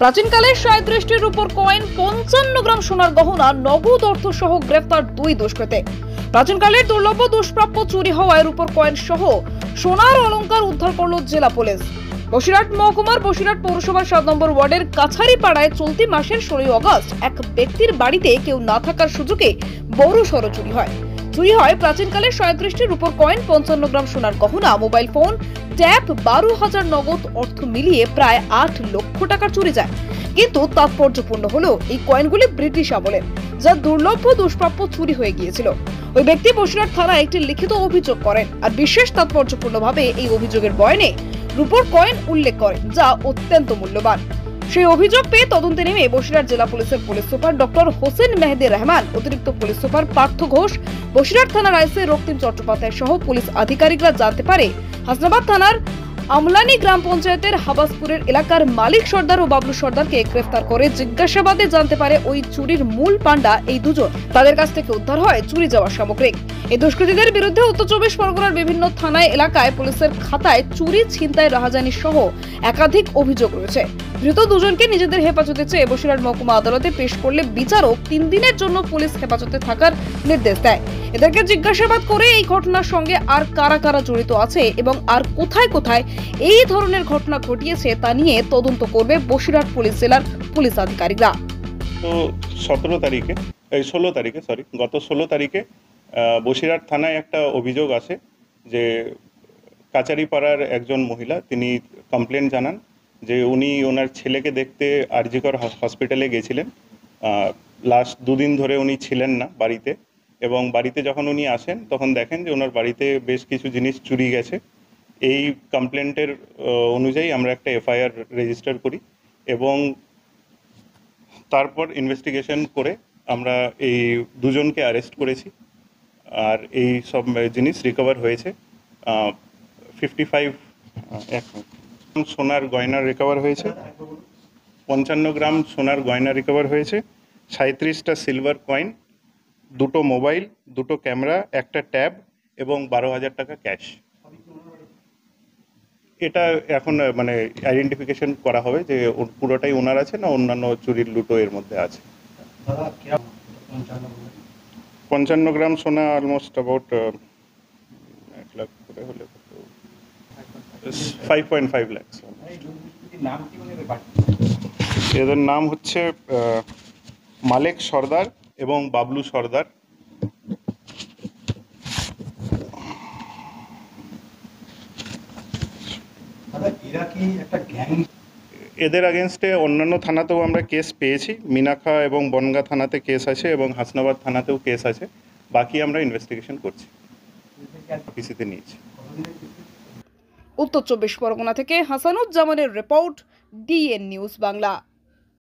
প্রাচীনকালে 37টির রূপোর কয়েন, 55 গ্রাম সোনার গহনা, নগদ অর্থ সহ গ্রেফতার 2 দুষ্কৃতী। প্রাচীনকালের দুর্লভ দুষ্প্রাপ্য চুরি হওয়ায় রূপোর কয়েন সহ সোনার অলংকার উদ্ধার করল জেলা পুলিশ। বসিরহাট মহকুমার বসিরহাট পৌরসভার 7 নম্বর ওয়ার্ডের কাছারিপাড়ায় চলতি মাসের 16 আগস্ট এক ব্যক্তির বাড়িতে কেউ না থাকার সুযোগে বড়সড় চুরি হয়। প্রাচীনকালের 37টি রূপোর কয়েন, 55 গ্রাম সোনার গহনা, মোবাইল ফোন, ট্যাব, 12,000 নগদ অর্থ মিলিয়ে প্রায় 8 লক্ষ টাকার চুরি যায়। কিন্তু তাৎপর্যপূর্ণ হলো এই কয়েনগুলি ব্রিটিশ আমলের, যা দুর্লভ দুষ্প্রাপ্য চুরি হয়ে গিয়েছিল। ওই ব্যক্তি বসিরহাট থানায় একটি লিখিত অভিযোগ করেন আর বিশেষ তাৎপর্যপূর্ণভাবে এই অভিযোগের বয়ানে রূপোর কয়েন উল্লেখ করেন, যা অত্যন্ত মূল্যবান। সেই অভিযোগ পেয়ে তদন্তে নেমে বসিরহাট জেলা পুলিশের পুলিশ সুপার ডক্টর হোসেন মেহেদি রহমান, অতিরিক্ত পুলিশ সুপার পার্থ ঘোষ, বসিরহাট থানার আইসি রক্তিম চট্টোপাধ্যায় সহ পুলিশ আধিকারিকরা জানতে পারে হাসনাবাদ থানার আমলানি গ্রাম পঞ্চায়েতের হাবাসপুরের এলাকার মালিক সর্দার ও বাবলু সর্দারকে গ্রেফতার করে জিজ্ঞাসাবাদে জানতে পারে ওই চুরির মূল পান্ডা এই দুজন। তাদের কাছ থেকে উদ্ধার হয় চুরি যাওয়া সামগ্রী। এই দুষ্কৃতীদের বিরুদ্ধে উত্তর 24 পরগনার বিভিন্ন থানায় এলাকায় পুলিশের খাতায় চুরি, ছিনতাই, রাহাজানি সহ একাধিক অভিযোগ রয়েছে। ধৃত দুজনকে নিজেদের হেফাজতে চেয়ে বসিরহাট মহকুমা আদালতে পেশ করলে বিচারক 3 দিনের জন্য পুলিশ হেফাজতে থাকার নির্দেশ দেয়। এদেরকে জিজ্ঞাসাবাদ করে এই ঘটনার সঙ্গে আর কারা কারা জড়িত আছে এবং আর কোথায় কোথায় এই ধরনের ঘটনা ঘটিয়েছে তা নিয়ে তদন্ত করবে বসিরহাট পুলিশ জেলার পুলিশ আধিকারিকরা। তো 16 তারিখে বসিরহাট থানায় একটা অভিযোগ আছে যে কাচারিপাড়ার একজন মহিলা, তিনি কমপ্লেন জানান যে উনি ওনার ছেলেকে দেখতে আরজিকর হসপিটালে গেছিলেন। লাস্ট 2 দিন ধরে উনি ছিলেন না বাড়িতে, এবং বাড়িতে যখন উনি আসেন তখন দেখেন যে ওনার বাড়িতে বেশ কিছু জিনিস চুরি গেছে। এই কমপ্লেন্টের অনুযায়ী আমরা একটা এফআইআর রেজিস্টার করি এবং তারপর ইনভেস্টিগেশন করে আমরা এই দুজনকে অ্যারেস্ট করেছি। আর এই সব জিনিস রিকভার হয়েছে। 55 সোনার গয়না রিকভার হয়েছে, 55 গ্রাম সোনার গয়না রিকভার হয়েছে, 37টা সিলভার কয়েন, 2টো মোবাইল, 2টো ক্যামেরা, একটা ট্যাব এবং 12,000 টাকা ক্যাশ। এটা এখন মানে আইডেন্টিফিকেশন করা হবে যে পুরোটাই ওনার আছে না অন্যান্য চুরির লুটো এর মধ্যে আছে। 55 গ্রাম সোনা অলমোস্ট অ্যাবাউট 1 লাখ করে হলে 5.5 লাখ। এদের নাম হচ্ছে মালিক সর্দার এবং বাবলু সর্দার। এদের আগেনস্টে অন্যান্য থানাতেও আমরা কেস পেয়েছি, মিনাখা এবং বনগা থানাতে কেস আছে এবং হাসনাবাদ থানাতেও কেস আছে। বাকি আমরা ইনভেস্টিগেশন করছি, পিসিতে নিয়েছি। উত্তর 24 পরগনা থেকে হাসানুজ্জামানের রিপোর্ট, ডিএন নিউজ বাংলা।